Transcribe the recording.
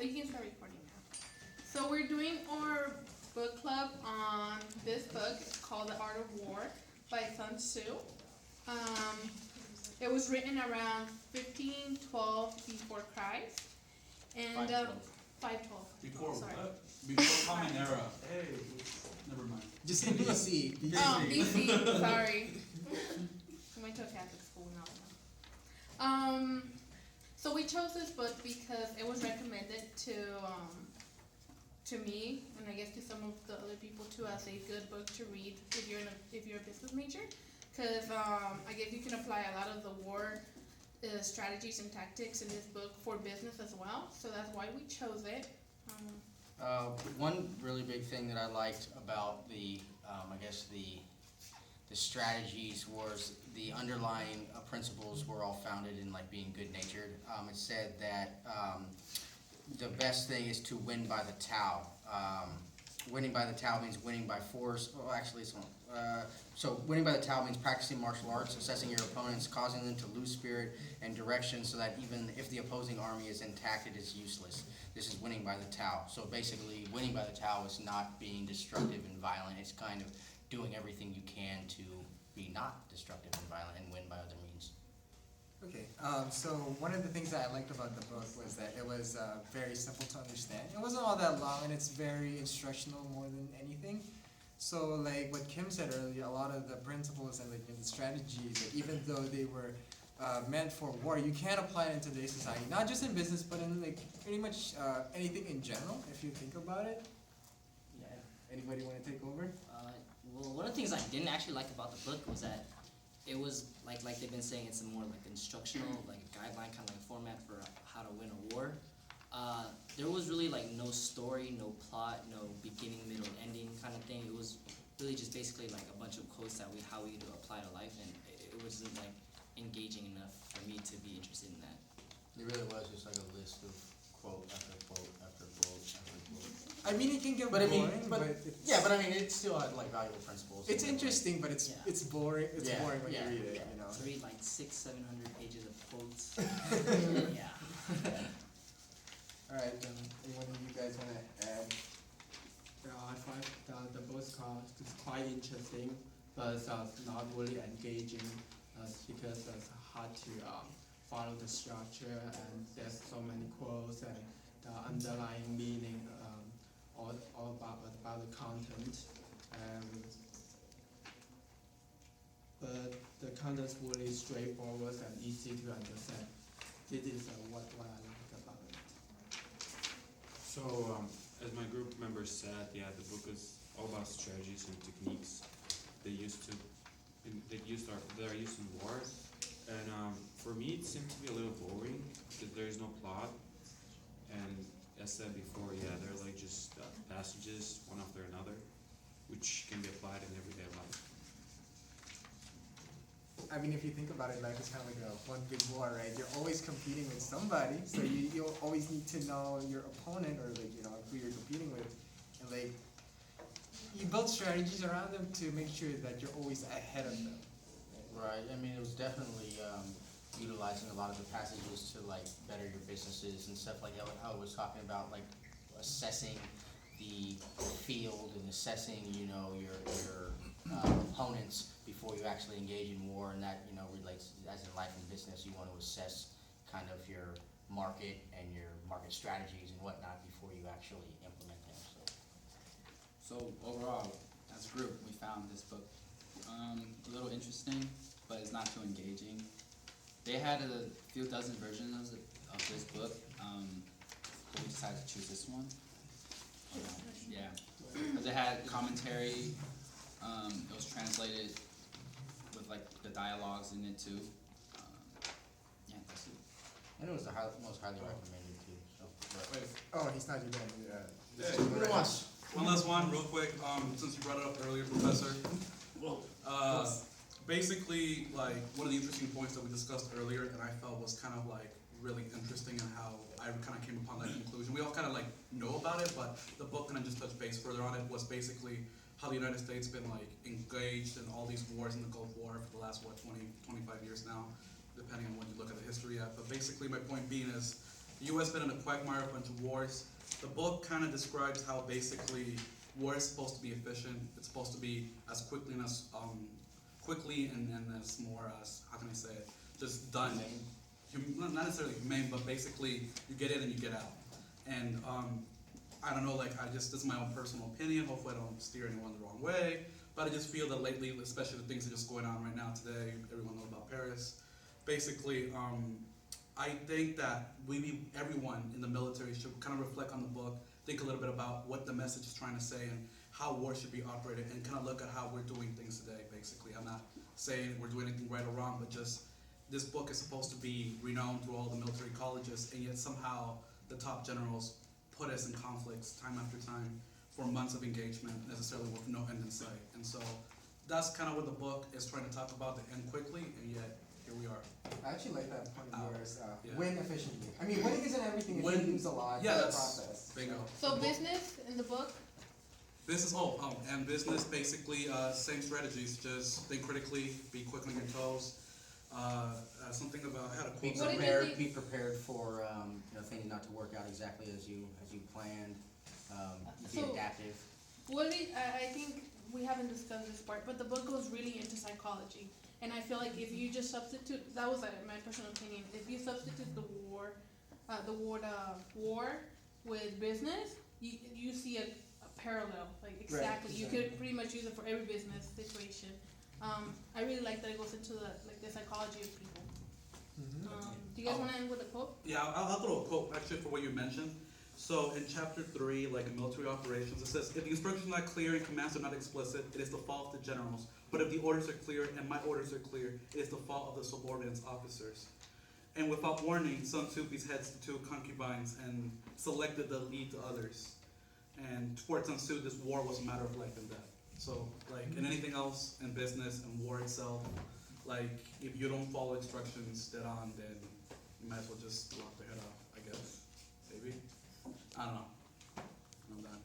you can start recording now. So we're doing our book club on this book. It's called The Art of War by Sun Tzu. It was written around 1512 before Christ. And 512. Before Sorry. what? Before Common Era. Hey, never mind. Just say BC. Oh, BC. Sorry. I went to a Catholic school now. So we chose this book because it was recommended to me, and I guess to some of the other people too, as a good book to read if you're a business major. Because I guess you can apply a lot of the war strategies and tactics in this book for business as well. So that's why we chose it. One really big thing that I liked about the strategies was the underlying principles were all founded in like being good natured. It said that the best thing is to win by the Tao. Winning by the Tao means winning by force. Well, actually, so winning by the Tao means practicing martial arts, assessing your opponents, causing them to lose spirit and direction so that even if the opposing army is intact, it is useless. This is winning by the Tao. So basically, winning by the Tao is not being destructive and violent. It's kind of doing everything you can to be not destructive and violent and win by other means. Okay, so one of the things that I liked about the book was that it was very simple to understand. It wasn't all that long, and it's very instructional more than anything. So, like what Kim said earlier, a lot of the principles and like the strategies, like, even though they were meant for war, you can apply it in today's society, not just in business, but in like pretty much anything in general. If you think about it. Yeah. Anybody want to take over? Well, one of the things I didn't actually like about the book was that it was like they've been saying, it's a more like instructional, like a guideline kind of like format for how to win a war. There was really like no story, no plot, no beginning, middle, and ending kind of thing. It was really just basically like a bunch of quotes that how we to apply to life, and it wasn't like engaging enough for me to be interested in that. It really was just like a list of quote after quote after quote after quote. I mean, it can get But I boring, mean, but it still had like valuable principles. it's interesting, but it's boring. It's Yeah, boring when yeah, you read it. yeah. You know. To read like 600-700 pages of quotes. Yeah. All right, then. Anyone of you guys want to add? I find that the book is quite interesting, but not really engaging, because it's hard to follow the structure, and there's so many quotes and the underlying meaning, all about the content. But the content is really straightforward and easy to understand. This is what I like about it. So, as my group members said, yeah, the book is all about strategies and techniques that are used in wars. And for me, it seemed to be a little boring because there is no plot. And as said before, yeah, they're like just passages one after another, which can be applied in everyday life. I mean, if you think about it, life is kind of like one big war, right? You're always competing with somebody, so you always need to know your opponent or like who you're competing with, and like you build strategies around them to make sure that you're always ahead of them. Right. I mean, it was definitely utilizing a lot of the passages to like better your businesses and stuff like that. Like how I was talking about like assessing the field and assessing, your opponents before you actually engage in war, and that relates as in life and business. You want to assess kind of your market and your market strategies and whatnot before you actually implement them. So overall, as a group, we found this book a little interesting, but it's not too engaging. They had a few dozen versions of this book, but we decided to choose this one. Yeah, because it had commentary. It was translated with like the dialogues in it too. Yeah, that's it. And it was the most highly recommended too. So. Wait, Oh, he's not even. One last one, real quick. Since you brought it up earlier, Professor. Basically, like one of the interesting points that we discussed earlier, that I felt was kind of like really interesting, and how I kind of came upon that conclusion. We all kind of like know about it, but the book kind of just touched base further on it. Was basically how the United States been like engaged in all these wars in the Gulf War for the last 20, 25 years now, depending on when you look at the history at. But basically, my point being is, the U.S. been in a quagmire, a bunch of wars. The book kind of describes how basically war is supposed to be efficient. It's supposed to be as quickly and as more as, how can I say it, just done. Not necessarily humane, but basically you get in and you get out. And I don't know, like this is my own personal opinion. Hopefully I don't steer anyone the wrong way. But I just feel that lately, especially the things that are just going on right now today, everyone knows about Paris. Basically, I think that everyone in the military should kind of reflect on the book, think a little bit about what the message is trying to say and how war should be operated, and kind of look at how we're doing things today, basically. I'm not saying we're doing anything right or wrong, but just this book is supposed to be renowned through all the military colleges, and yet somehow the top generals put us in conflicts time after time for months of engagement, necessarily with no end in sight. And so that's kind of what the book is trying to talk about, the end quickly, and yet here we are. I actually like that point of yours, Yeah. win efficiently. I mean, winning isn't everything, if Win- you lose a lot, yeah, it's a that's- process. Bingo. So The book- business in the book. Business, and business basically, same strategies, just think critically, be quick on your toes. Something about, I had a Be quote. What did you prepared, think- be prepared for, things not to work out exactly as you planned, be So- adaptive. I think we haven't discussed this part, but the book goes really into psychology. And I feel like if you just substitute, that was my personal opinion, if you substitute the war with business, you see a parallel, like exactly. You exactly. could pretty much use it for every business situation. I really like that it goes into the psychology of people. Do you guys want to end with a quote? Yeah, I'll throw a quote actually for what you mentioned. So in chapter 3, like in military operations, it says, if the instructions are not clear and commands are not explicit, it is the fault of the generals. But if the orders are clear and my orders are clear, it is the fault of the subordinate officers. And without warning, Sun Tzu beat heads to 2 concubines and selected the lead to others. And towards Sun Tzu, this war was a matter of life and death. So, like in anything else, in business and war itself, like if you don't follow instructions dead on, then you might as well just lock the head off, I guess. Maybe. I don't know. I'm done.